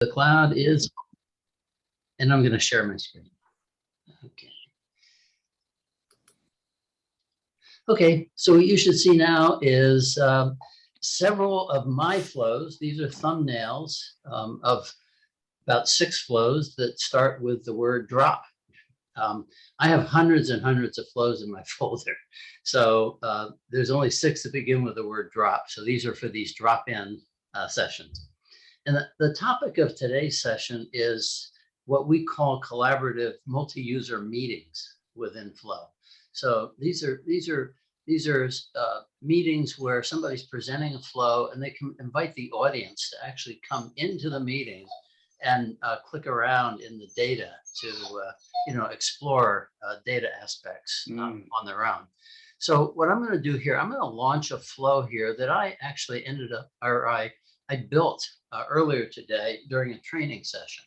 The cloud is, and I'm going to share my screen. Okay. Okay, so what you should see now is several of my flows. These are thumbnails of about 6 flows that start with the word drop. I have hundreds and hundreds of flows in my folder. So there's only 6 that begin with the word drop. So these are for these drop-in sessions. And the topic of today's session is what we call collaborative multi-user meetings within Flow. So these are meetings where somebody's presenting a flow and they can invite the audience to actually come into the meeting and click around in the data to explore data aspects on their own. So what I'm going to do here, I'm going to launch a flow here that I actually I built earlier today during a training session.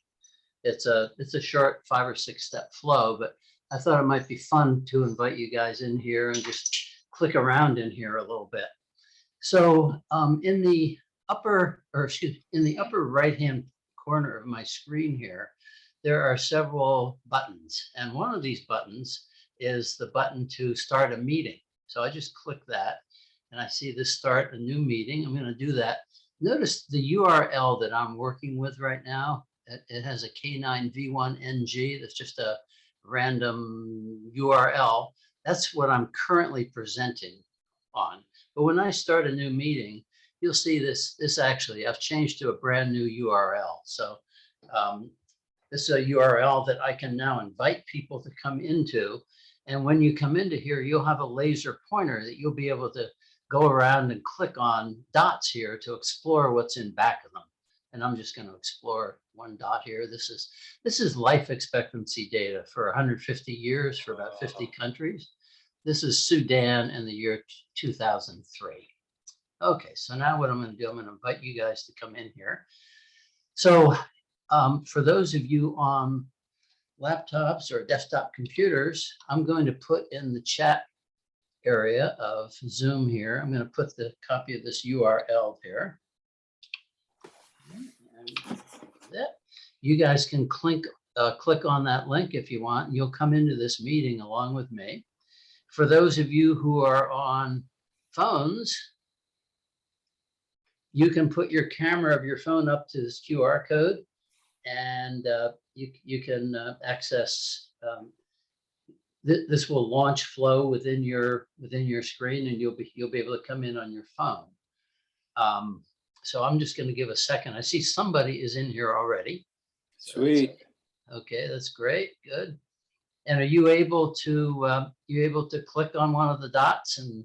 It's a short 5 or 6 step flow, but I thought it might be fun to invite you guys in here and just click around in here a little bit. So in the upper right hand corner of my screen here, there are several buttons, and one of these buttons is the button to start a meeting. So I just click that and I see this start a new meeting. I'm going to do that. Notice the URL that I'm working with right now. It has a K9V1NG. That's just a random URL. That's what I'm currently presenting on. But when I start a new meeting, you'll see this actually, I've changed to a brand new URL. So this is a URL that I can now invite people to come into. And when you come into here, you'll have a laser pointer that you'll be able to go around and click on dots here to explore what's in back of them. And I'm just going to explore one dot here. This is life expectancy data for 150 years for about 50 countries. This is Sudan in the year 2003. Okay, so now what I'm going to do, I'm going to invite you guys to come in here. So for those of you on laptops or desktop computers, I'm going to put in the chat area of Zoom here. I'm going to put the copy of this URL there. And that. You guys can click on that link if you want. You'll come into this meeting along with me. For those of you who are on phones, you can put your camera of your phone up to this QR code, and you can access. This will launch Flow within your screen, and you'll be able to come in on your phone. So I'm just going to give a second. I see somebody is in here already. Sweet. Okay, that's great. Good. And are you able to click on one of the dots and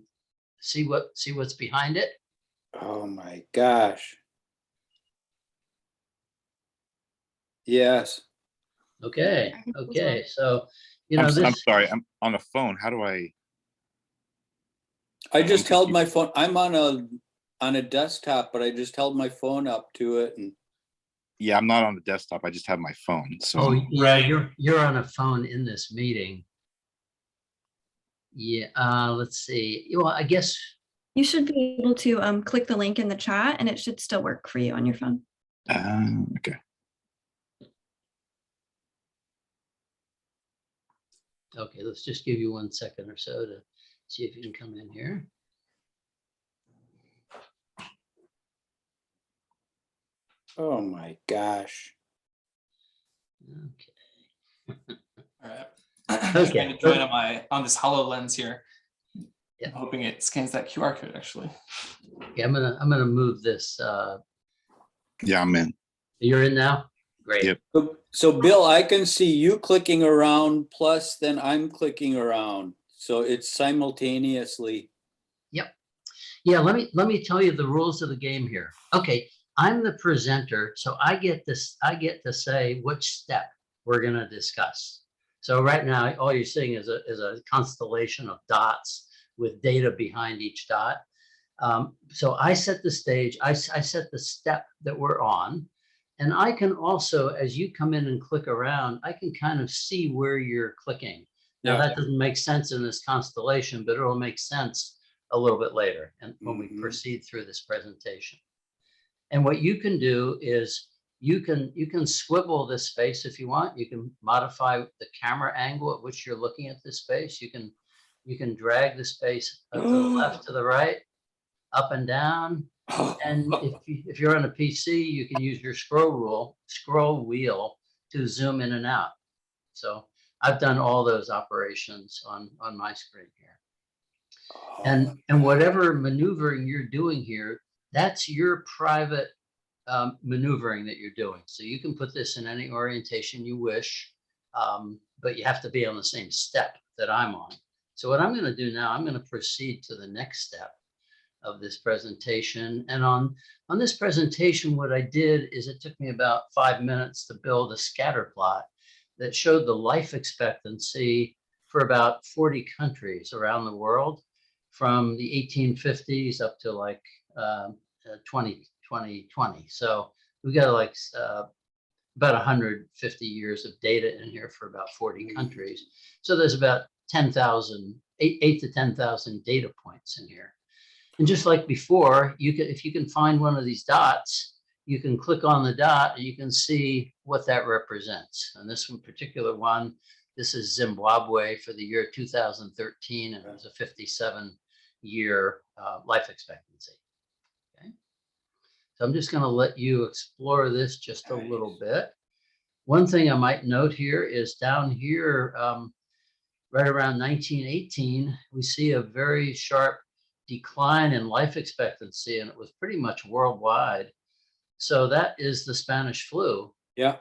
see what's behind it? Oh my gosh. Yes. Okay. Okay. So I'm sorry. I'm on a phone. How do I? I just held my phone. I'm on a desktop, but I just held my phone up to it, and Yeah, I'm not on the desktop. I just have my phone. So oh yeah, you're on a phone in this meeting. Yeah. Let's see. Well, I guess you should be able to click the link in the chat, and it should still work for you on your phone. okay. Okay, let's just give you 1 second or so to see if you can come in here. oh my gosh. Okay. All right. I'm trying to join on this HoloLens here. Yeah. I'm hoping it scans that QR code actually. Yeah, I'm gonna move this. Yeah, I'm in. You're in now? Great. Yep. So Bill, I can see you clicking around, plus then I'm clicking around. So it's simultaneously. Yep. Yeah, let me tell you the rules of the game here. Okay, I'm the presenter, so I get to say which step we're gonna discuss. So right now, all you're seeing is a constellation of dots with data behind each dot. So I set the stage, I set the step that we're on. And I can also, as you come in and click around, I can kind of see where you're clicking. Now that doesn't make sense in this constellation, but it'll make sense a little bit later and when we proceed through this presentation. And what you can do is you can swivel this space if you want. You can modify the camera angle at which you're looking at this space. You can drag the space to the left, to the right, up and down. And if you're on a PC, you can use your scroll wheel to zoom in and out. So I've done all those operations on my screen here. And whatever maneuvering you're doing here, that's your private maneuvering that you're doing. So you can put this in any orientation you wish, but you have to be on the same step that I'm on. So what I'm going to do now, I'm going to proceed to the next step of this presentation. And on this presentation, what I did is it took me about 5 minutes to build a scatter plot that showed the life expectancy for about 40 countries around the world, from the 1850s up to like 2020. So we got like about 150 years of data in here for about 40 countries. So there's about 10,000, 8 to 10,000 data points in here. And just like before, if you can find one of these dots, you can click on the dot and you can see what that represents. And this one particular one, this is Zimbabwe for the year 2013, and it was a 57-year life expectancy. Okay. So I'm just going to let you explore this just a little bit. One thing I might note here is down here, right around 1918, we see a very sharp decline in life expectancy, and it was pretty much worldwide. So that is the Spanish flu. Yeah.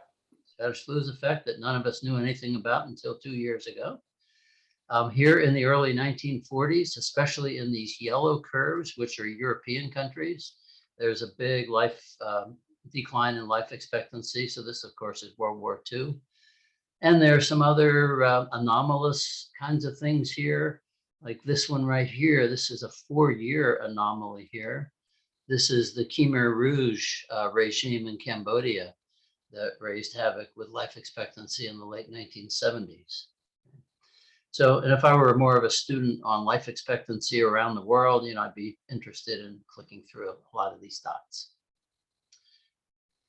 Spanish flu's effect that none of us knew anything about until 2 years ago. Here in the early 1940s, especially in these yellow curves, which are European countries, there's a big decline in life expectancy. So this, of course, is World War II. And there are some other anomalous kinds of things here, like this one right here. This is a 4-year anomaly here. This is the Khmer Rouge regime in Cambodia that raised havoc with life expectancy in the late 1970s. So, and if I were more of a student on life expectancy around the world, I'd be interested in clicking through a lot of these dots.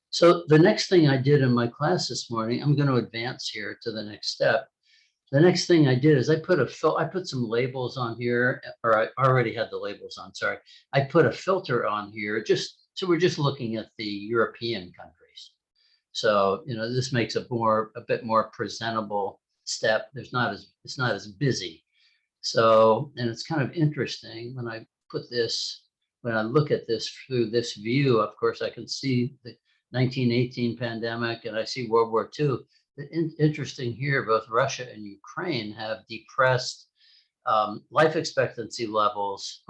So the next thing I did in my class this morning, I'm going to advance here to the next step. The next thing I did is I put some labels on here, or I already had the labels on, sorry. I put a filter on here, so we're just looking at the European countries. So, this makes a bit more presentable step. It's not as busy. So, and it's kind of interesting when I look at this through this view, of course, I can see the 1918 pandemic and I see World War II. Interesting here, both Russia and Ukraine have depressed life expectancy levels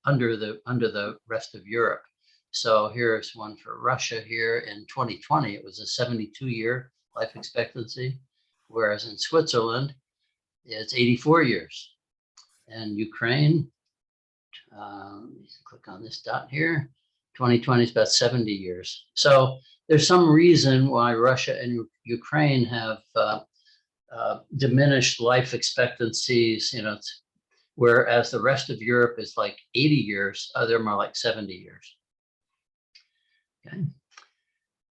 under the rest of Europe. So here's one for Russia here in 2020. It was a 72-year life expectancy, whereas in Switzerland, it's 84 years. And Ukraine, click on this dot here, 2020 is about 70 years. So there's some reason why Russia and Ukraine have diminished life expectancies, whereas the rest of Europe is like 80 years, they're more like 70 years. Okay,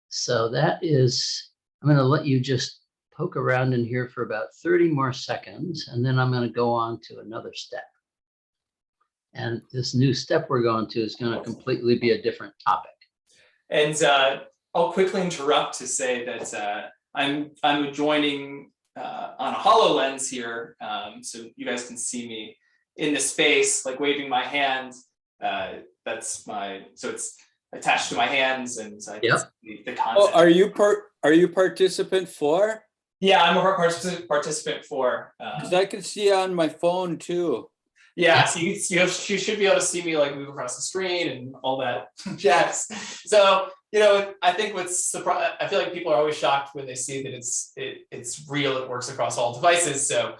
so I'm going to let you just poke around in here for about 30 more seconds, and then I'm going to go on to another step. And this new step we're going to is going to completely be a different topic. And I'll quickly interrupt to say that I'm joining on a Hololens here, so you guys can see me in the space, like waving my hand. So it's attached to my hands, and I can see the content. Oh, are you participant 4? Yeah, I'm a participant 4. Because I can see on my phone too. Yeah, so you should be able to see me like move across the screen and all that jazz. So, I think I feel like people are always shocked when they see that it's real, it works across all devices. So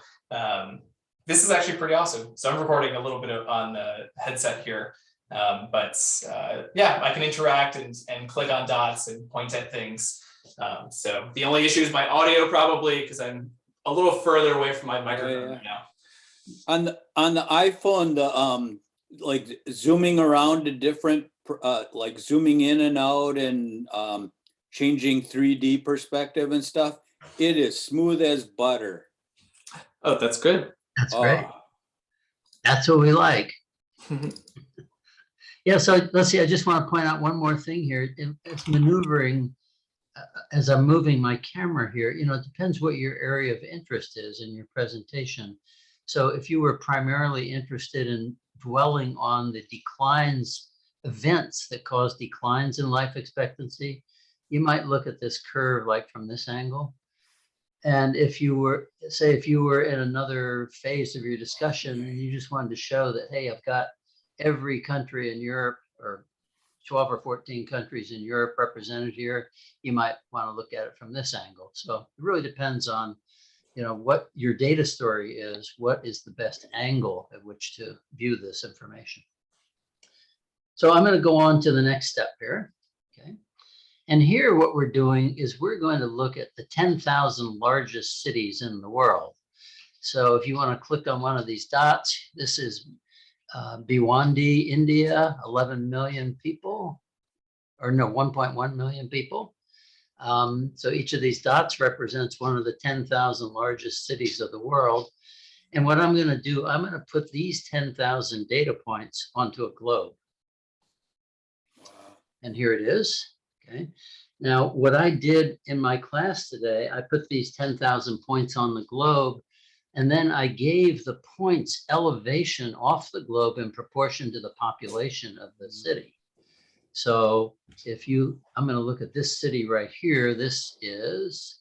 this is actually pretty awesome. So I'm recording a little bit on the headset here. But I can interact and click on dots and point at things. So the only issue is my audio, probably, because I'm a little further away from my microphone right now. On the iPhone, the like zooming around to different, like zooming in and out and changing 3D perspective and stuff, it is smooth as butter. Oh, that's good. That's great. Oh, That's what we like. Yeah, so let's see, I just want to point out one more thing here. It's maneuvering as I'm moving my camera here, it depends what your area of interest is in your presentation. So if you were primarily interested in dwelling on the events that cause declines in life expectancy, you might look at this curve like from this angle. And if you were in another phase of your discussion and you just wanted to show that, hey, I've got every country in Europe, or 12 or 14 countries in Europe represented here, you might want to look at it from this angle. So it really depends on, what your data story is, what is the best angle at which to view this information. So I'm going to go on to the next step here. Okay. And here what we're doing is we're going to look at the 10,000 largest cities in the world. So if you want to click on one of these dots, this is Bhiwandi, India, 11 million people, or no, 1.1 million people. So each of these dots represents one of the 10,000 largest cities of the world. And what I'm going to do, I'm going to put these 10,000 data points onto a globe. And here it is. Okay. Now, what I did in my class today, I put these 10,000 points on the globe, and then I gave the points elevation off the globe in proportion to the population of the city. So I'm going to look at this city right here. This is,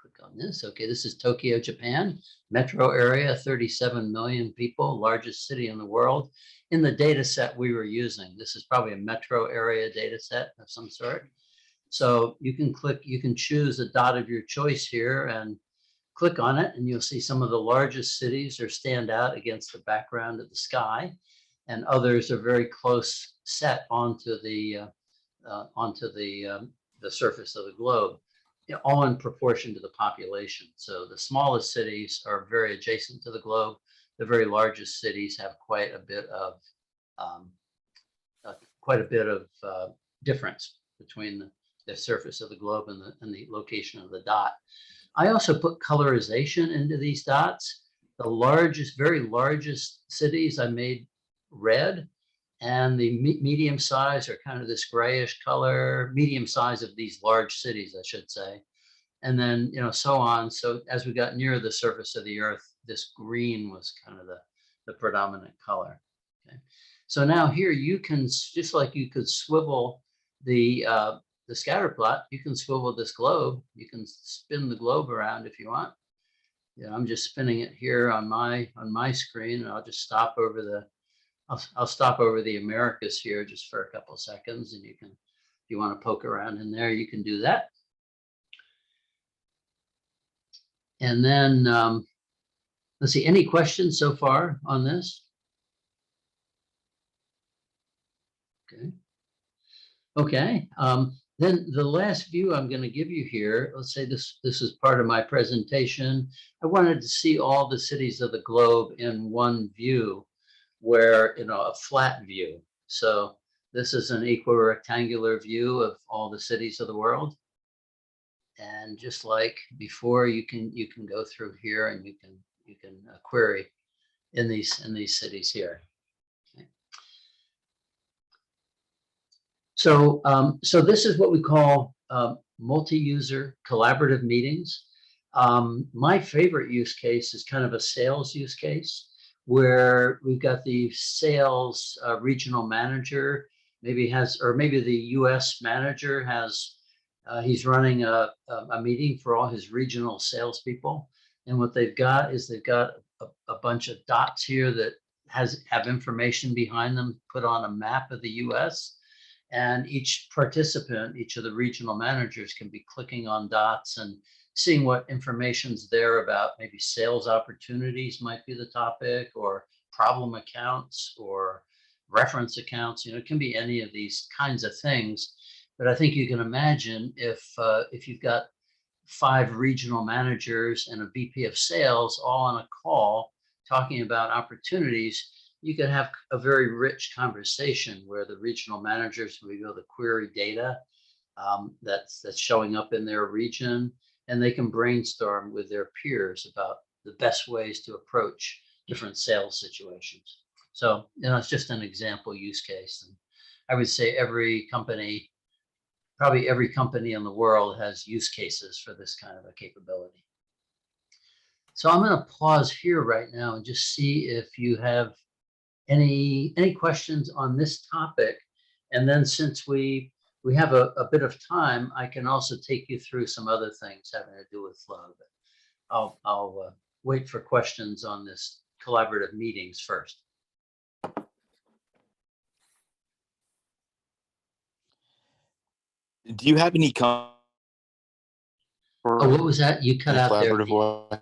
click on this. Okay, this is Tokyo, Japan. Metro area, 37 million people, largest city in the world. In the data set we were using, this is probably a metro area data set of some sort. So you can choose a dot of your choice here and click on it, and you'll see some of the largest cities are stand out against the background of the sky, and others are very close set onto the surface of the globe, all in proportion to the population. So the smallest cities are very adjacent to the globe. The very largest cities have quite a bit of difference between the surface of the globe and the location of the dot. I also put colorization into these dots. The very largest cities I made red, and the medium size are kind of this grayish color, medium size of these large cities, I should say. And then, so on. So as we got near the surface of the earth, this green was kind of the predominant color. Okay. So now here you can, just like you could swivel the scatter plot, you can swivel this globe. You can spin the globe around if you want. I'm just spinning it here on my screen, and I'll just stop over I'll stop over the Americas here just for a couple of seconds, and if you want to poke around in there, you can do that. And then let's see, any questions so far on this? Okay. Then the last view I'm going to give you here, let's say this is part of my presentation. I wanted to see all the cities of the globe in one view, where, a flat view. So this is an equirectangular view of all the cities of the world. And just like before, you can go through here and you can query in these cities here. Okay. So this is what we call multi-user collaborative meetings. My favorite use case is kind of a sales use case, where we've got the sales regional manager, maybe the US manager has, he's running a meeting for all his regional salespeople. And what they've got is a bunch of dots here that have information behind them put on a map of the US. And each participant, each of the regional managers, can be clicking on dots and seeing what information's there about maybe sales opportunities might be the topic, or problem accounts, or reference accounts. It can be any of these kinds of things. But I think you can imagine if you've got 5 regional managers and a VP of sales all on a call talking about opportunities, you could have a very rich conversation where the regional managers will be able to query data that's showing up in their region, and they can brainstorm with their peers about the best ways to approach different sales situations. So, it's just an example use case. And I would say probably every company in the world has use cases for this kind of a capability. So I'm going to pause here right now and just see if you have any questions on this topic. And then since we have a bit of time, I can also take you through some other things having to do with flow. But I'll wait for questions on this collaborative meetings first. Do you have any Oh, what was that? You cut out there. collaborative way?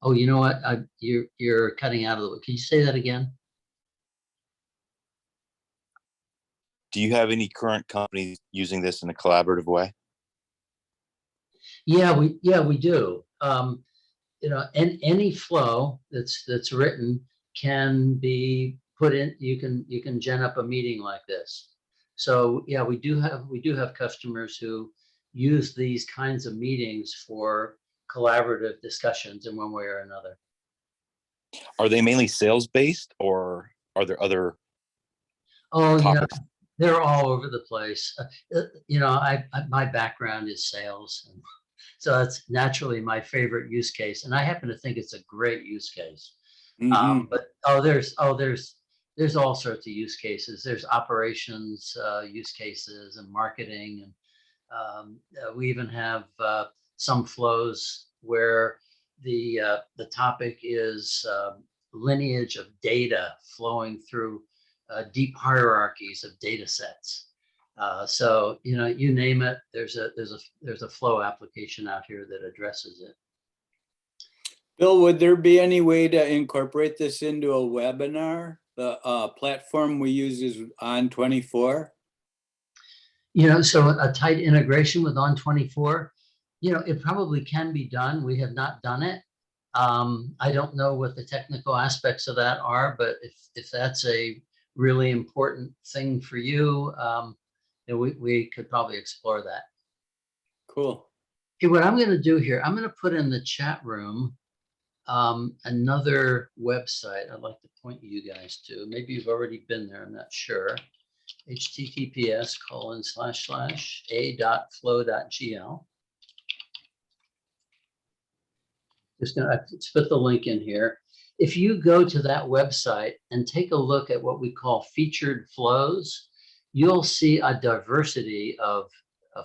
Oh, you know what? You're cutting out of the. Can you say that again? Do you have any current companies using this in a collaborative way? Yeah, we do. And any flow that's written can be put in. You can gen up a meeting like this. So yeah, we do have customers who use these kinds of meetings for collaborative discussions in one way or another. Are they mainly sales based, or are there other Oh, topics? they're all over the place. My background is sales, and so that's naturally my favorite use case, and I happen to think it's a great use case. Mhm. But there's all sorts of use cases. There's operations use cases and marketing, and we even have some flows where the topic is lineage of data flowing through deep hierarchies of data sets. So you name it, there's a flow application out here that addresses it. Bill, would there be any way to incorporate this into a webinar? The platform we use is On24. So a tight integration with On24, it probably can be done. We have not done it. I don't know what the technical aspects of that are, but if that's a really important thing for you, we could probably explore that. Cool. Okay, what I'm going to do here, I'm going to put in the chat room another website I'd like to point you guys to. Maybe you've already been there, I'm not sure. https://a.flow.gl. Just gonna put the link in here. If you go to that website and take a look at what we call featured flows, you'll see a diversity of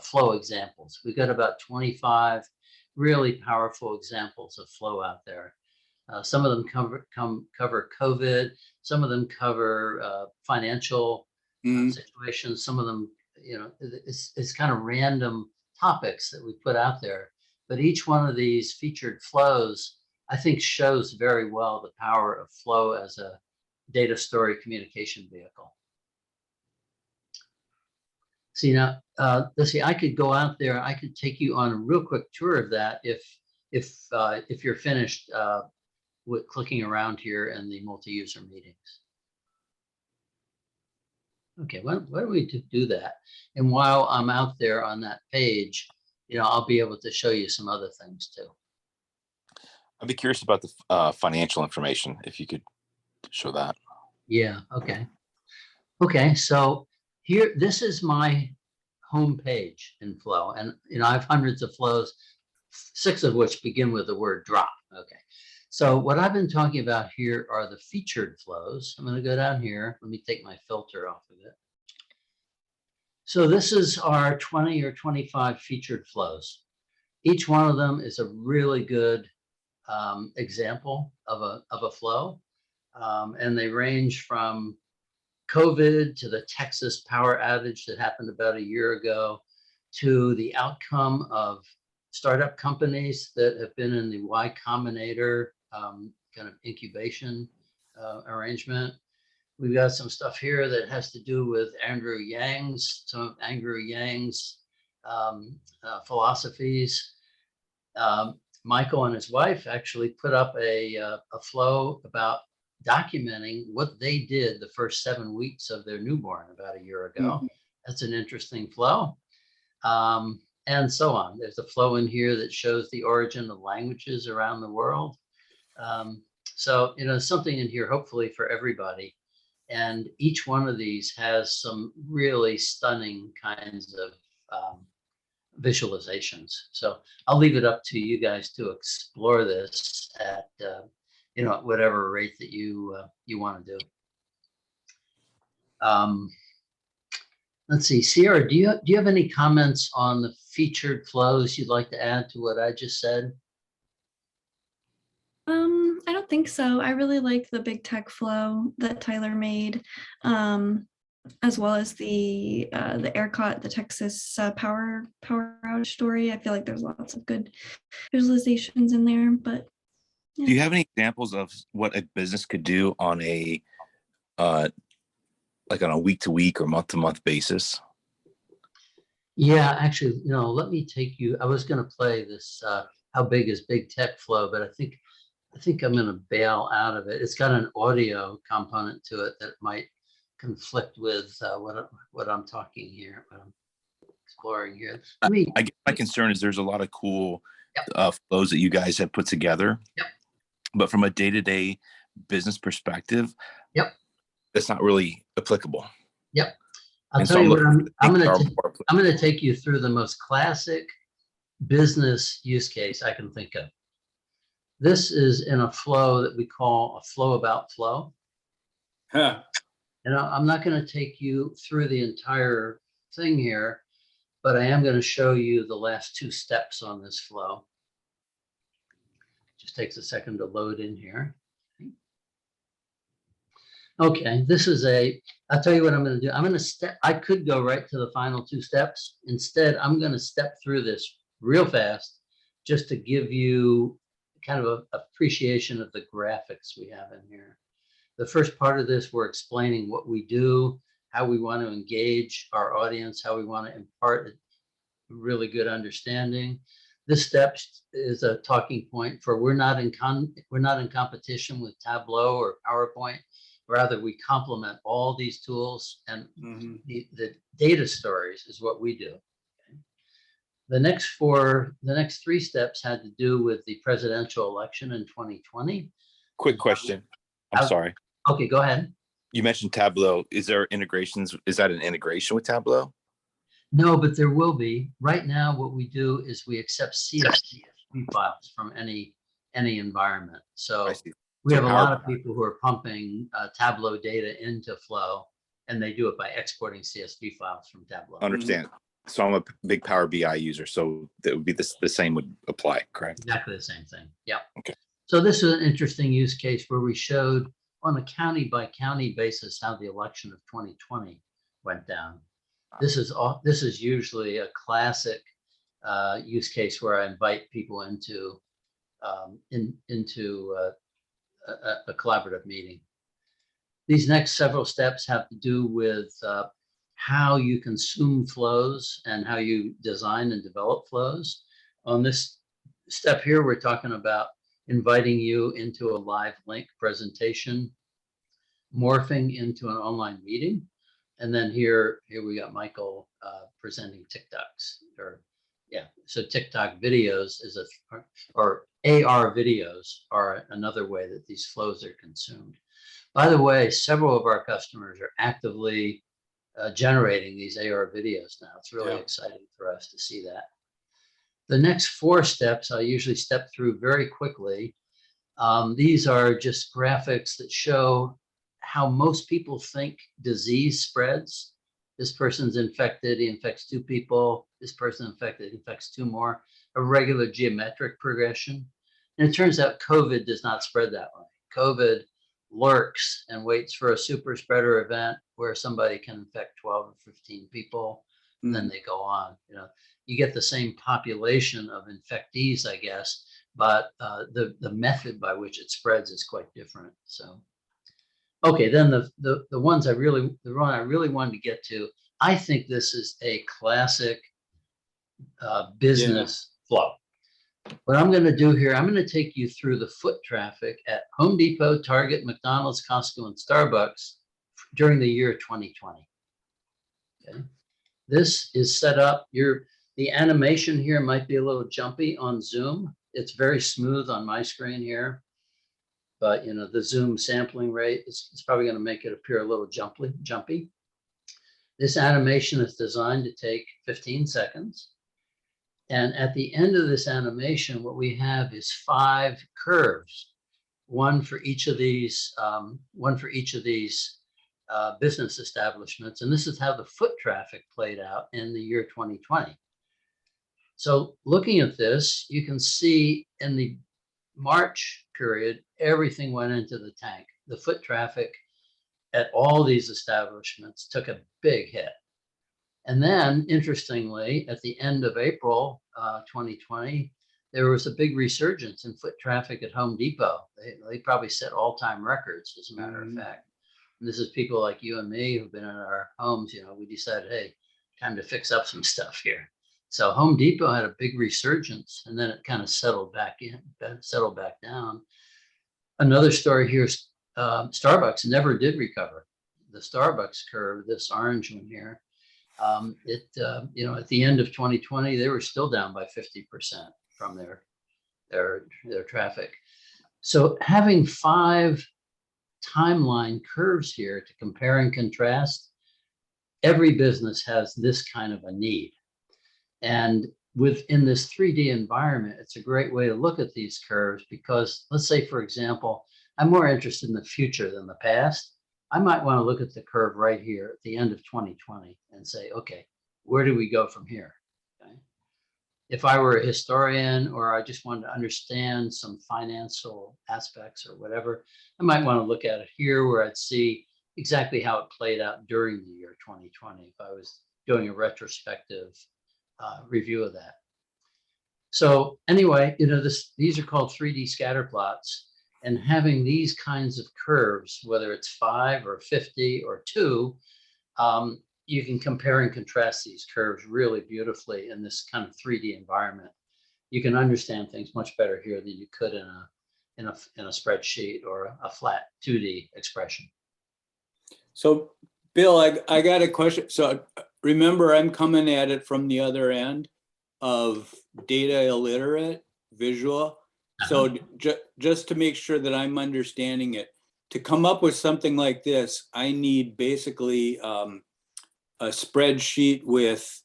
flow examples. We've got about 25 really powerful examples of flow out there. Some of them cover COVID. Some of them cover financial situations. Some of them, it's kind of random topics that we put out there. But each one of these featured flows, I think, shows very well the power of flow as a data story communication vehicle. See now, let's see. I could go out there. I could take you on a real quick tour of that if you're finished with clicking around here in the multi-user meetings. Okay, why don't we do that? And while I'm out there on that page, I'll be able to show you some other things too. I'd be curious about the financial information, if you could show that. Yeah, okay. Okay, so here, this is my home page in Flow. And, I have hundreds of flows, 6 of which begin with the word drop. Okay, so what I've been talking about here are the featured flows. I'm going to go down here. Let me take my filter off of it. So this is our 20 or 25 featured flows. Each one of them is a really good example of a flow. And they range from COVID to the Texas power outage that happened about a year ago, to the outcome of startup companies that have been in the Y Combinator kind of incubation arrangement. We've got some stuff here that has to do with some of Andrew Yang's philosophies. Michael and his wife actually put up a flow about documenting what they did the first 7 weeks of their newborn about a year ago. That's an interesting flow. And so on. There's a flow in here that shows the origin of languages around the world. So, something in here, hopefully for everybody. And each one of these has some really stunning kinds of visualizations. So I'll leave it up to you guys to explore this at, at whatever rate that you want to do. Let's see, Sierra, do you have any comments on the featured flows you'd like to add to what I just said? I don't think so. I really like the big tech flow that Tyler made, as well as the ERCOT, the Texas power outage story. I feel like there's lots of good visualizations in there. But do you have any examples of what a business could do on a like on a week-to-week or month-to-month basis? Yeah, actually, let me take you. I was going to play this. How big is big tech flow? But I think I'm going to bail out of it. It's got an audio component to it that might conflict with what I'm talking here, what I'm exploring here. I guess my concern is there's a lot of cool flows that you guys have put together. Yep. But from a day-to-day business perspective, that's not really applicable. Yep. I'll tell you what, I'm going to take you through the most classic business use case I can think of. This is in a flow that we call a flow about flow. Huh. And I'm not going to take you through the entire thing here, but I am going to show you the last 2 steps on this flow. Just takes a second to load in here. Okay, I'll tell you what I'm going to do. I could go right to the final 2 steps. Instead, I'm going to step through this real fast just to give you kind of an appreciation of the graphics we have in here. The first part of this, we're explaining what we do, how we want to engage our audience, how we want to impart a really good understanding. This step is a talking point for we're not in competition with Tableau or PowerPoint. Rather, we complement all these tools, and the data stories is what we do. Okay. The next 3 steps had to do with the presidential election in 2020. Quick question. I'm sorry. Okay, go ahead. You mentioned Tableau. Is there integrations? Is that an integration with Tableau? No, but there will be. Right now, what we do is we accept CSV files from any environment. So we have a lot of people who are pumping Tableau data into Flow, and they do it by exporting CSV files from Tableau. Understand. So I'm a big Power BI user, so that would be the same would apply, correct? Exactly the same thing. Yeah. Okay. So this is an interesting use case where we showed on a county by county basis how the election of 2020 went down. This is usually a classic use case where I invite people into a collaborative meeting. These next several steps have to do with how you consume flows and how you design and develop flows. On this step here, we're talking about inviting you into a live link presentation, morphing into an online meeting. And then here we got Michael presenting TikToks, so TikTok videos or AR videos are another way that these flows are consumed. By the way, several of our customers are actively generating these AR videos now. It's really exciting for us to see that. The next 4 steps, I usually step through very quickly. These are just graphics that show how most people think disease spreads. This person's infected, he infects 2 people. This person infected, infects 2 more. A regular geometric progression. And it turns out COVID does not spread that way. COVID lurks and waits for a super spreader event where somebody can infect 12 or 15 people, and then they go on. You get the same population of infectees, I guess, but the method by which it spreads is quite different. So, okay, then the one I really wanted to get to, I think this is a classic business flow. What I'm going to do here, I'm going to take you through the foot traffic at Home Depot, Target, McDonald's, Costco, and Starbucks during the year 2020. Okay. This is set up. The animation here might be a little jumpy on Zoom. It's very smooth on my screen here, but you know, the Zoom sampling rate is probably going to make it appear a little jumpy. This animation is designed to take 15 seconds. And at the end of this animation, what we have is 5 curves, one for each of these business establishments. And this is how the foot traffic played out in the year 2020. So looking at this, you can see in the March period, everything went into the tank. The foot traffic at all these establishments took a big hit. And then, interestingly, at the end of April 2020, there was a big resurgence in foot traffic at Home Depot. They probably set all-time records, as a matter of fact. And this is people like you and me who've been in our homes. You know, we decided, hey, time to fix up some stuff here. So Home Depot had a big resurgence, and then it kind of settled back down. Another story here is Starbucks never did recover. The Starbucks curve, this orange one here, you know, at the end of 2020, they were still down by 50% from their traffic. So having 5 timeline curves here to compare and contrast, every business has this kind of a need. And within this 3D environment, it's a great way to look at these curves because, let's say, for example, I'm more interested in the future than the past. I might want to look at the curve right here at the end of 2020 and say, okay, where do we go from here? Okay. If I were a historian or I just wanted to understand some financial aspects or whatever, I might want to look at it here where I'd see exactly how it played out during the year 2020 if I was doing a retrospective review of that. So anyway, you know, these are called 3D scatter plots. And having these kinds of curves, whether it's 5 or 50 or 2, you can compare and contrast these curves really beautifully in this kind of 3D environment. You can understand things much better here than you could in a spreadsheet or a flat 2D expression. So Bill, I got a question. So remember, I'm coming at it from the other end of data illiterate visual. So just to make sure that I'm understanding it, to come up with something like this, I need basically a spreadsheet with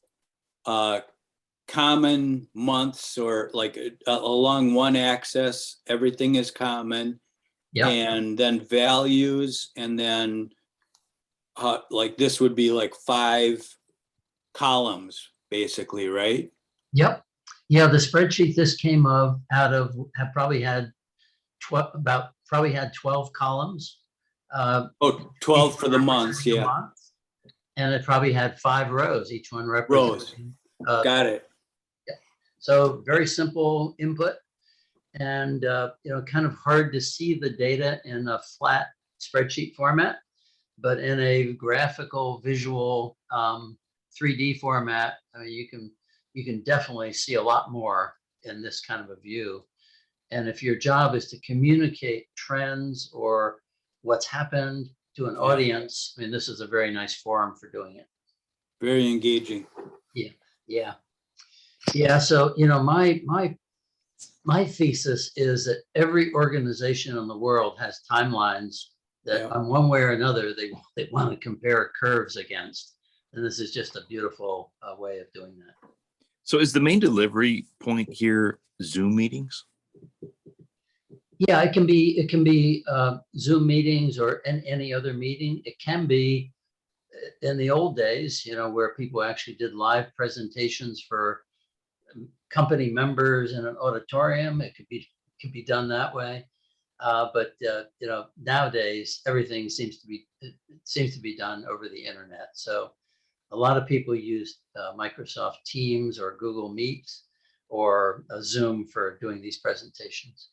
common months, or like along one axis, everything is common. Yeah. And then values, and then like this would be like 5 columns, basically, right? Yep. Yeah, the spreadsheet this came out of probably had 12 columns. 12 for the months, yeah. And it probably had 5 rows, each one representing. Got it. Yeah. So very simple input, and you know, kind of hard to see the data in a flat spreadsheet format, but in a graphical, visual 3D format, I mean, you can definitely see a lot more in this kind of a view. And if your job is to communicate trends or what's happened to an audience, I mean, this is a very nice forum for doing it. Very engaging. Yeah. So, you know, my thesis is that every organization in the world has timelines that on one way or another, they want to compare curves against. And this is just a beautiful way of doing that. So is the main delivery point here Zoom meetings? Yeah, it can be Zoom meetings or any other meeting. It can be in the old days, you know, where people actually did live presentations for company members in an auditorium. It could be done that way. But you know, nowadays everything seems to be done over the internet. So a lot of people use Microsoft Teams or Google Meet or Zoom for doing these presentations.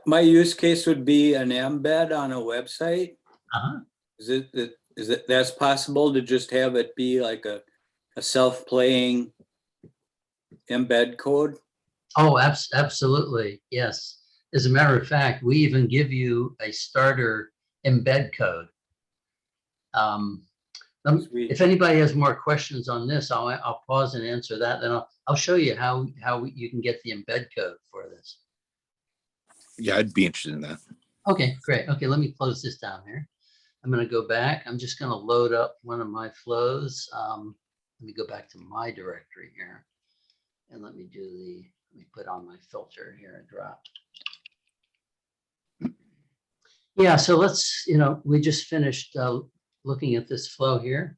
My use case would be an embed on a website. Is it that's possible to just have it be like a self-playing embed code? Oh, absolutely. Yes. As a matter of fact, we even give you a starter embed code. Sweet. If anybody has more questions on this, I'll pause and answer that. Then I'll show you how you can get the embed code for this. Yeah, I'd be interested in that. Okay, great. Okay, let me close this down here. I'm going to go back. I'm just going to load up one of my flows. Let me go back to my directory here, and let me put on my filter here and drop. Yeah, so let's, we just finished looking at this flow here.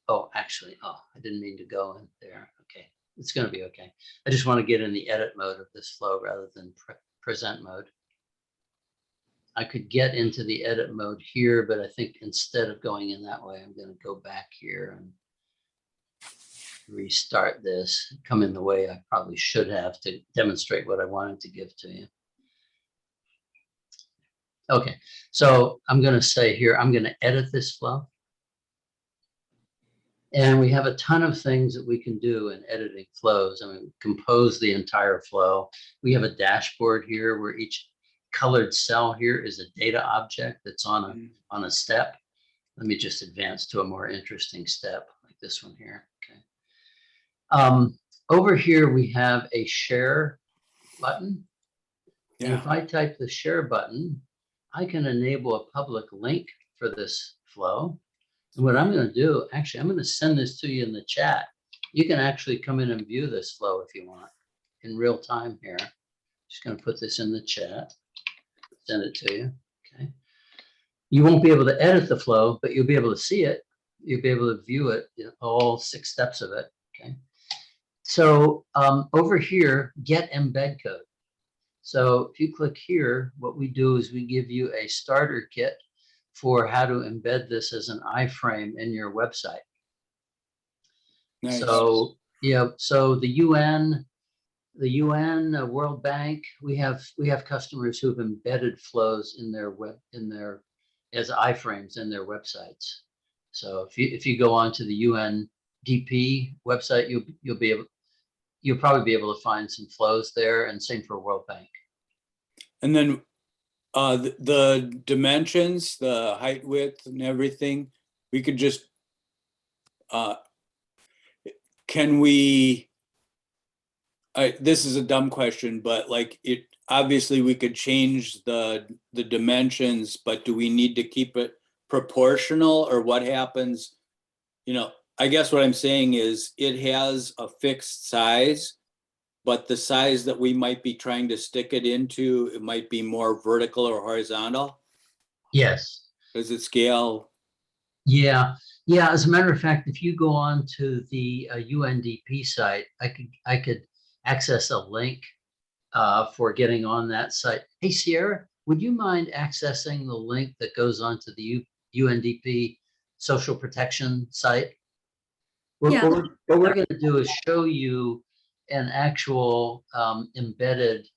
Oh, actually, I didn't mean to go in there. Okay, it's going to be okay. I just want to get in the edit mode of this flow rather than present mode. I could get into the edit mode here, but I think instead of going in that way, I'm going to go back here and restart this, come in the way I probably should have to demonstrate what I wanted to give to you. Okay, so I'm going to say here, I'm going to edit this flow. And we have a ton of things that we can do in editing flows. I mean, compose the entire flow. We have a dashboard here where each colored cell here is a data object that's on a step. Let me just advance to a more interesting step like this one here. Okay. Over here, we have a share button. And if I type the share button, I can enable a public link for this flow. And what I'm going to do, actually, I'm going to send this to you in the chat. You can actually come in and view this flow if you want in real time here. Just going to put this in the chat, send it to you. Okay. You won't be able to edit the flow, but you'll be able to see it. You'll be able to view it, all 6 steps of it. Okay. So over here, get embed code. So if you click here, what we do is we give you a starter kit for how to embed this as an iframe in your website. Nice. So so the UN, World Bank, we have customers who've embedded flows in their as iframes in their websites. So if you go onto the UNDP website, you'll probably be able to find some flows there, and same for World Bank. And then the dimensions, the height, width, and everything, we could just, can we, this is a dumb question, but like obviously we could change the dimensions, but do we need to keep it proportional, or what happens? I guess what I'm saying is it has a fixed size, but the size that we might be trying to stick it into, it might be more vertical or horizontal. Yes. Does it scale? Yeah. As a matter of fact, if you go on to the UNDP site, I could access a link for getting on that site. Hey, Sierra, would you mind accessing the link that goes onto the UNDP social protection site? Yeah. What we're going to do is show you an actual embedded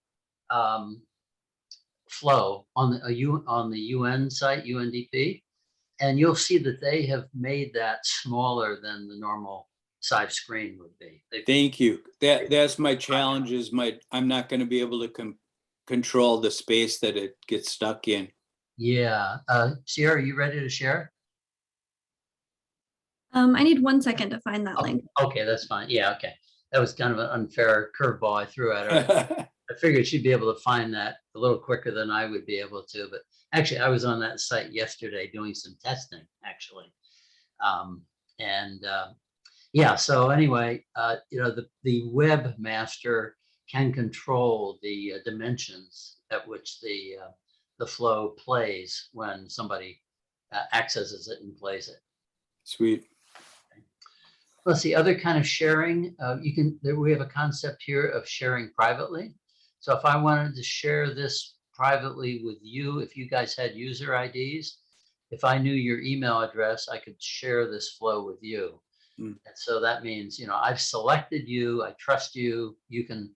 flow on the UN site, UNDP, and you'll see that they have made that smaller than the normal size screen would be. Thank you. That's my challenge. Is I'm not going to be able to control the space that it gets stuck in. Yeah. Sierra, are you ready to share? I need 1 second to find that link. Okay, that's fine. Yeah, okay. That was kind of an unfair curveball I threw at her. I figured she'd be able to find that a little quicker than I would be able to, but actually I was on that site yesterday doing some testing, actually. Yeah, so anyway, the webmaster can control the dimensions at which the flow plays when somebody accesses it and plays it. Sweet. Let's see, other kind of sharing. We have a concept here of sharing privately. So if I wanted to share this privately with you, if you guys had user IDs, if I knew your email address, I could share this flow with you. And so that means, I've selected you, I trust you, you can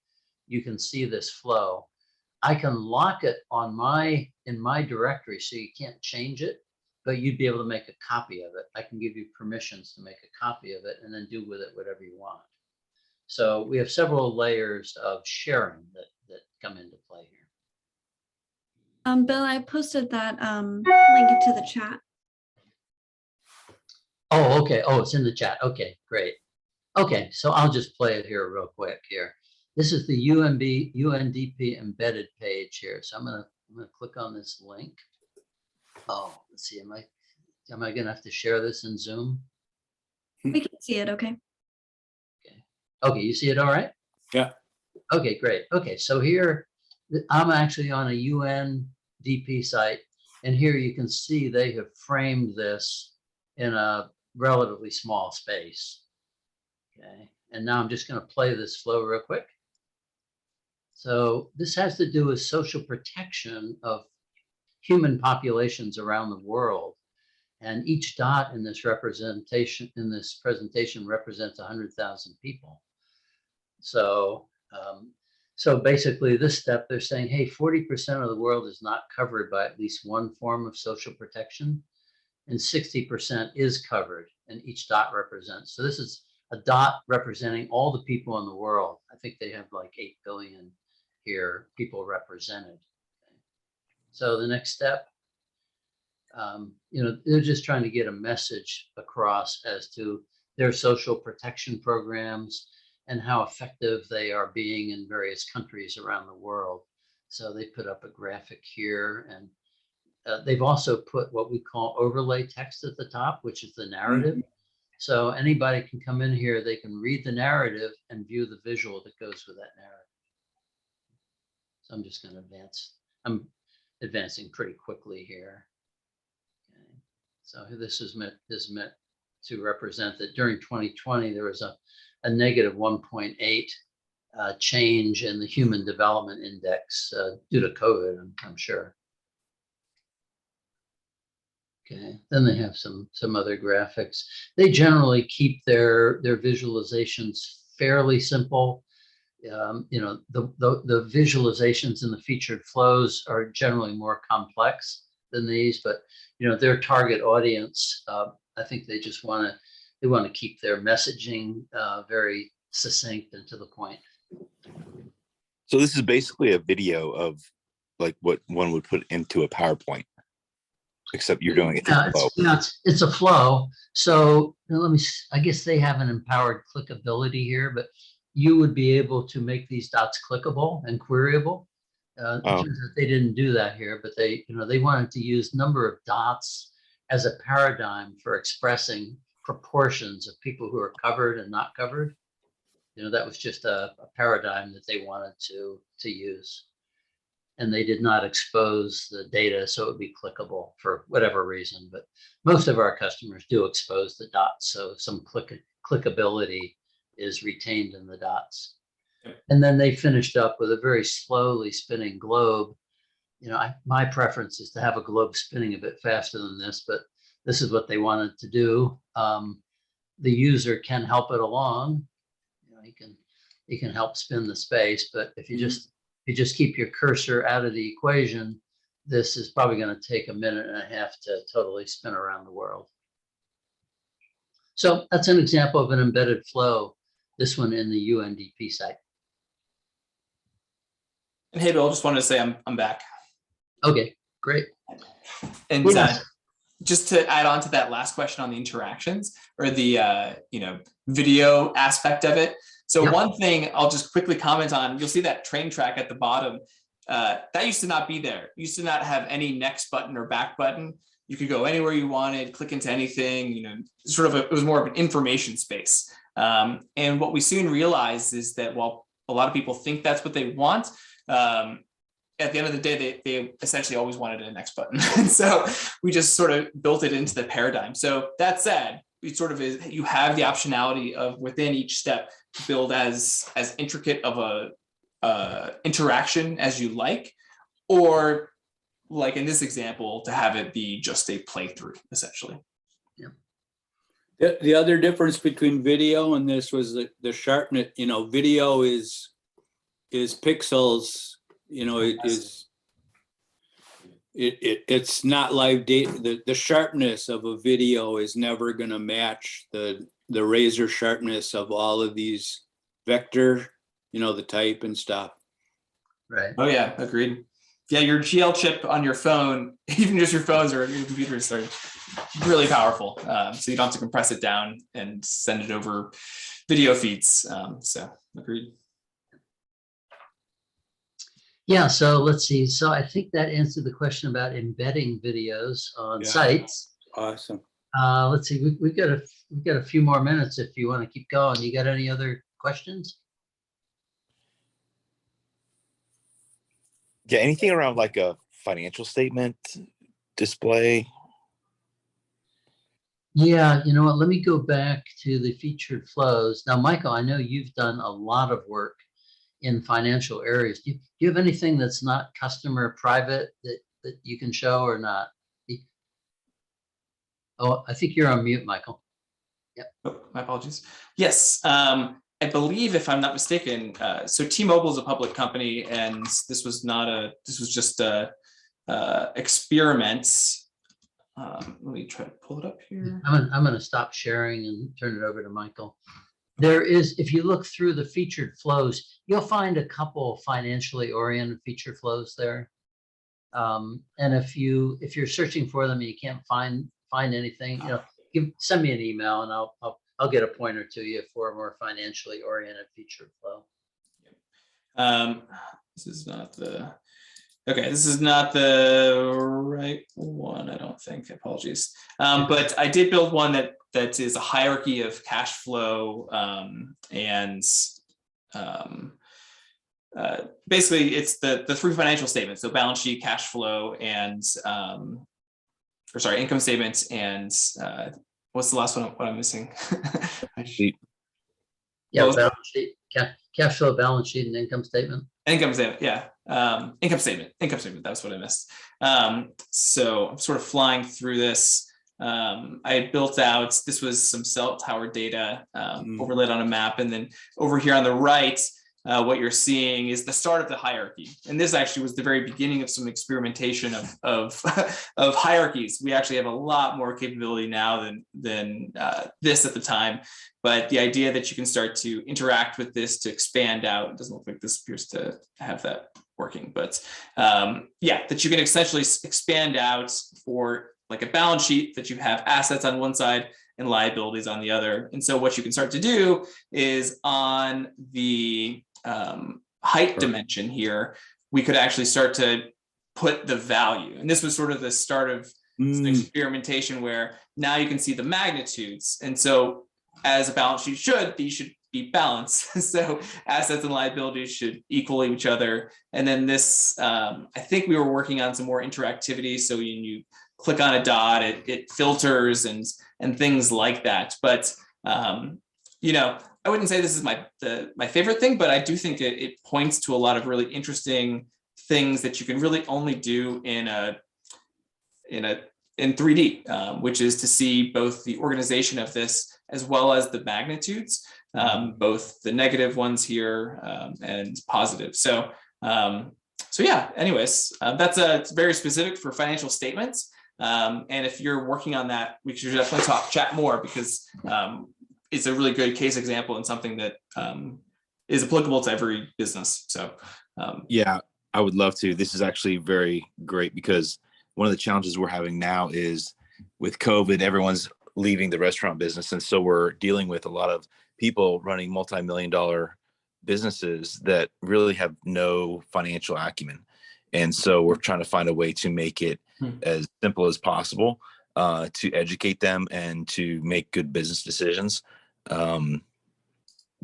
see this flow. I can lock it in my directory so you can't change it, but you'd be able to make a copy of it. I can give you permissions to make a copy of it and then do with it whatever you want. So we have several layers of sharing that come into play here. Bill, I posted that link into the chat. Oh, okay. Oh, it's in the chat. Okay, great. Okay, so I'll just play it here real quick here. This is the UNDP embedded page here. So I'm gonna click on this link. Oh, let's see. Am I gonna have to share this in Zoom? We can see it, okay. Okay, you see it all right? Yeah. Okay, great. Okay, so here I'm actually on a UNDP site, and here you can see they have framed this in a relatively small space. Okay, and now I'm just going to play this flow real quick. So this has to do with social protection of human populations around the world. And each dot in this presentation represents 100,000 people. So, so basically this step, they're saying, hey, 40% of the world is not covered by at least one form of social protection, and 60% is covered, and each dot represents. So this is a dot representing all the people in the world. I think they have like 8 billion here, people represented. Okay. So the next step, you know, they're just trying to get a message across as to their social protection programs and how effective they are being in various countries around the world. So they put up a graphic here, and they've also put what we call overlay text at the top, which is the narrative. So anybody can come in here, they can read the narrative and view the visual that goes with that narrative. So I'm just going to advance. I'm advancing pretty quickly here. Okay. So this is meant to represent that during 2020, there was a negative 1.8 change in the Human Development Index due to COVID, I'm sure. Okay, then they have some other graphics. They generally keep their visualizations fairly simple. You know, the visualizations in the featured flows are generally more complex than these, but you know, their target audience, I think they just want to keep their messaging very succinct and to the point. So this is basically a video of like what one would put into a PowerPoint, except you're doing it. It's a flow. So let me, I guess they have an empowered clickability here, but you would be able to make these dots clickable and queryable. It turns out they didn't do that here, but they wanted to use number of dots as a paradigm for expressing proportions of people who are covered and not covered. You know, that was just a paradigm that they wanted to use. And they did not expose the data so it would be clickable for whatever reason. But most of our customers do expose the dots, so some clickability is retained in the dots. And then they finished up with a very slowly spinning globe. You know, my preference is to have a globe spinning a bit faster than this, but this is what they wanted to do. The user can help it along. You know, he can help spin the space, but if you just keep your cursor out of the equation, this is probably going to take 1.5 minutes to totally spin around the world. So that's an example of an embedded flow, this one in the UNDP site. And hey, Bill, just wanted to say I'm back. Okay, great. And Yes. Just to add on to that last question on the interactions or the you know, video aspect of it. So Yep. One thing I'll just quickly comment on, you'll see that train track at the bottom. That used to not be there. You used to not have any next button or back button. You could go anywhere you wanted, click into anything, you know, sort of it was more of an information space. And what we soon realized is that while a lot of people think that's what they want, at the end of the day, they essentially always wanted a next button. And so we just sort of built it into the paradigm. So that said, it sort of is, you have the optionality of within each step to build as intricate of a interaction as you like, or like in this example, to have it be just a playthrough, essentially. The other difference between video and this was the sharpness. You know, video is pixels. You know, it's not live data. The sharpness of a video is never going to match the razor sharpness of all of these vector, the type and stuff. Right. Oh yeah, agreed. Yeah, your GL chip on your phone, even just your phones or your computers, are really powerful. So you don't have to compress it down and send it over video feeds. So agreed. Yeah, so let's see. So I think that answered the question about embedding videos on Yeah. sites. Awesome. Let's see, we've got a few more minutes if you want to keep going. You got any other questions? Yeah, anything around like a financial statement display? Yeah, you know what? Let me go back to the featured flows. Now, Michael, I know you've done a lot of work in financial areas. Do you have anything that's not customer private that you can show or not? Oh, I think you're on mute, Michael. Yep. Oh, my apologies. Yes, I believe, if I'm not mistaken, so T-Mobile is a public company, and this was just a experiment. Let me try to pull it up here. I'm going to stop sharing and turn it over to Michael. There is, if you look through the featured flows, you'll find a couple financially oriented feature flows there. And if you're searching for them and you can't find anything, send me an email and I'll get a pointer to you for a more financially oriented feature flow. This is not the right one, I don't think. Apologies. But I did build one that is a hierarchy of cash flow, and basically it's the three financial statements, so balance sheet, cash flow, and income statements, and what's the last one? What I'm missing? Yeah, balance sheet, cash flow, balance sheet, and income statement. Income statement, yeah. Income statement. That's what I missed. So I'm sort of flying through this. I had built out, this was some cell tower data overlaid on a map, and then over here on the right, what you're seeing is the start of the hierarchy. And this actually was the very beginning of some experimentation of hierarchies. We actually have a lot more capability now than this at the time. But the idea that you can start to interact with this to expand out, it doesn't look like this appears to have that working, but yeah, that you can essentially expand out for like a balance sheet, that you have assets on one side and liabilities on the other. And so what you can start to do is on the height dimension here, we could actually start to put the value. And this was sort of the start of some experimentation where now you can see the magnitudes. And so as a balance sheet these should be balanced. So assets and liabilities should equal each other. And then this, I think we were working on some more interactivity. So when you click on a dot, it filters and things like that. But I wouldn't say this is my favorite thing, but I do think it points to a lot of really interesting things that you can really only do in 3D, which is to see both the organization of this as well as the magnitudes, both the negative ones here and positive. So yeah, anyways, it's very specific for financial statements. And if you're working on that, we should definitely chat more, because it's a really good case example and something that is applicable to every business. So yeah, I would love to. This is actually very great, because one of the challenges we're having now is with COVID, everyone's leaving the restaurant business. And so we're dealing with a lot of people running multi-million-dollar businesses that really have no financial acumen. And so we're trying to find a way to make it as simple as possible to educate them and to make good business decisions.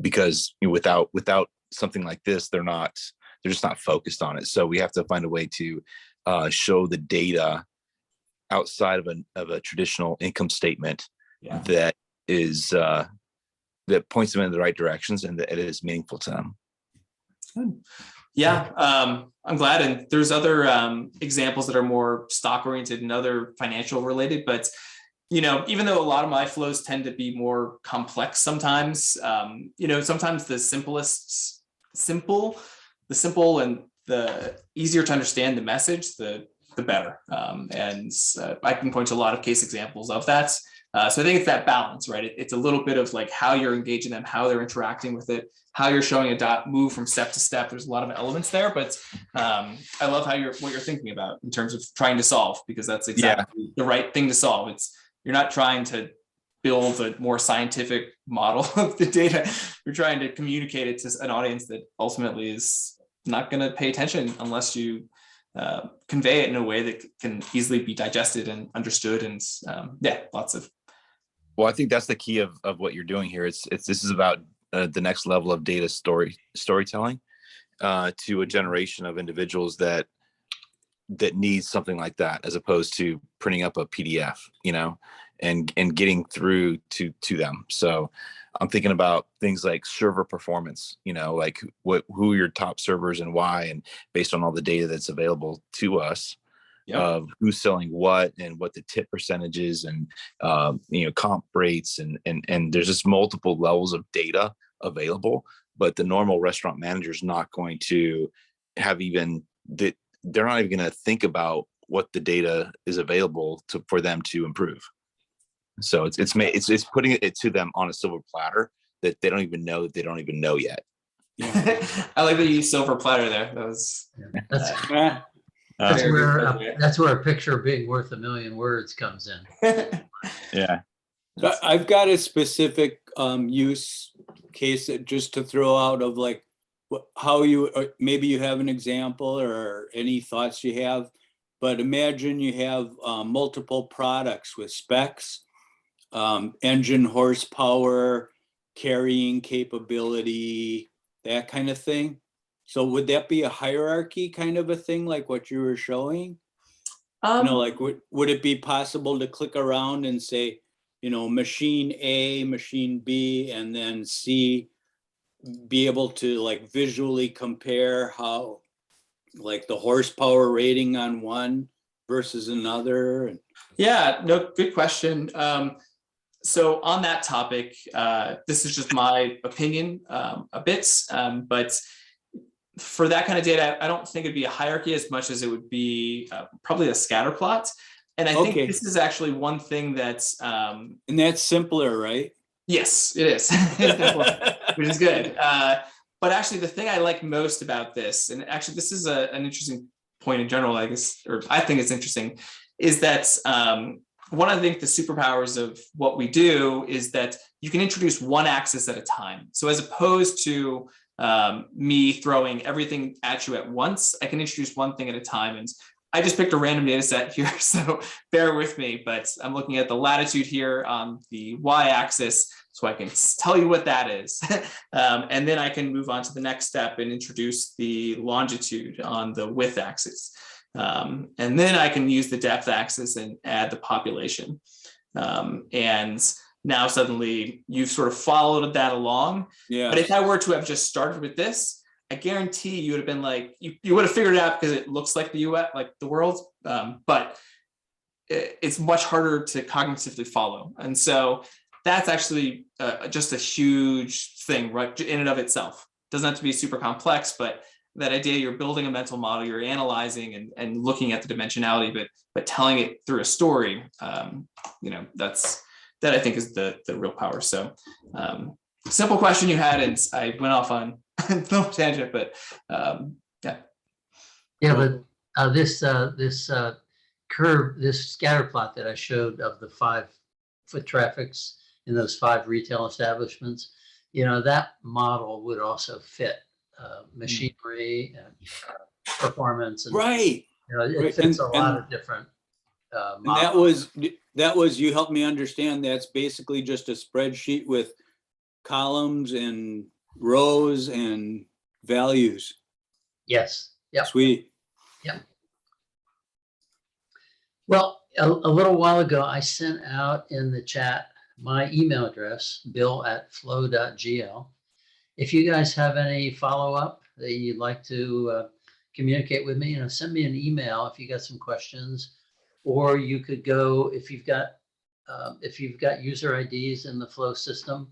Because without something like this, they're just not focused on it. So we have to find a way to show the data outside of a traditional income statement that is that points them in the right directions and that it is meaningful to them. Good. Yeah, I'm glad. And there's other examples that are more stock oriented and other financial related, but even though a lot of my flows tend to be more complex sometimes, sometimes the simple and the easier to understand the message, the better. And I can point to a lot of case examples of that. So I think it's that balance, right? It's a little bit of like how you're engaging them, how they're interacting with it, how you're showing a dot move from step to step. There's a lot of elements there, but I love how what you're thinking about in terms of trying to solve, because that's exactly the right thing to solve. You're not trying to build a more scientific model of the data. You're trying to communicate it to an audience that ultimately is not going to pay attention unless you convey it in a way that can easily be digested and understood. And lots of. Well, I think that's the key of what you're doing here. This is about the next level of data storytelling to a generation of individuals that needs something like that, as opposed to printing up a PDF, and getting through to them. So I'm thinking about things like server performance, like who are your top servers and why, and based on all the data that's available to us, of who's selling what and what the tip percentages and comp rates and there's just multiple levels of data available. But the normal restaurant manager is not going to have they're not even going to think about what the data is available for them to improve. So it's putting it to them on a silver platter that they don't even know yet. I like that you use silver platter there. That was that's where a picture being worth a million words comes in. Yeah. So I've got a specific use case that just to throw out of like how maybe you have an example or any thoughts you have, but imagine you have multiple products with specs, engine horsepower, carrying capability, that kind of thing. So would that be a hierarchy kind of a thing, like what you were showing? Like would it be possible to click around and say, machine A, machine B, and then C, be able to like visually compare how like the horsepower rating on one versus another? Yeah, no, good question. So on that topic, this is just my opinion a bit, but for that kind of data, I don't think it'd be a hierarchy as much as it would be probably a scatter plot. And I think this is actually one thing that's and that's simpler, right? Yes, it is, which is good. But actually, the thing I like most about this, and actually this is an interesting point in general, I guess, or I think it's interesting, is that one of the superpowers of what we do is that you can introduce one axis at a time. So as opposed to me throwing everything at you at once, I can introduce one thing at a time. And I just picked a random data set here, so bear with me, but I'm looking at the latitude here on the y-axis, so I can tell you what that is. And then I can move on to the next step and introduce the longitude on the width axis. And then I can use the depth axis and add the population. And now suddenly you've sort of followed that along. Yeah. But if I were to have just started with this, I guarantee you would have been like, you would have figured it out because it looks like the US, like the world, but it's much harder to cognitively follow. And so that's actually just a huge thing, right, in and of itself. Doesn't have to be super complex, but that idea you're building a mental model, you're analyzing and looking at the dimensionality, but telling it through a story, that I think is the real power. So simple question you had, and I went off on no tangent, but but this curve, this scatter plot that I showed of the 5 foot traffics in those 5 retail establishments, that model would also fit machinery and performance, and right. It fits a lot of different models. That was you helped me understand. That's basically just a spreadsheet with columns and rows and values. Yes. Yeah. Sweet. Yeah. Well, a little while ago, I sent out in the chat my email address, bill@flow.gl. If you guys have any follow-up that you'd like to communicate with me, send me an email if you got some questions, or you could go, if you've got user IDs in the Flow system,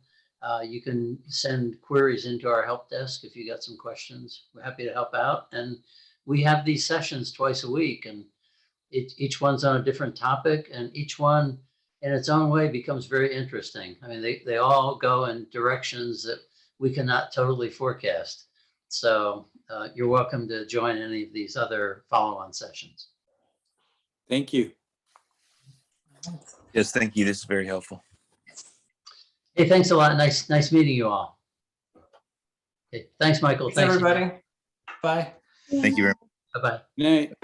you can send queries into our help desk if you got some questions. We're happy to help out. And we have these sessions twice a week, and each one's on a different topic, and each one in its own way becomes very interesting. I mean, they all go in directions that we cannot totally forecast. So you're welcome to join any of these other follow-on sessions. Thank you. Yes, thank you. This is very helpful. Hey, thanks a lot. Nice meeting you all. Okay, thanks, Michael. Thanks, Thanks, everybody. Bye. Thank you very much. Bye-bye. Night.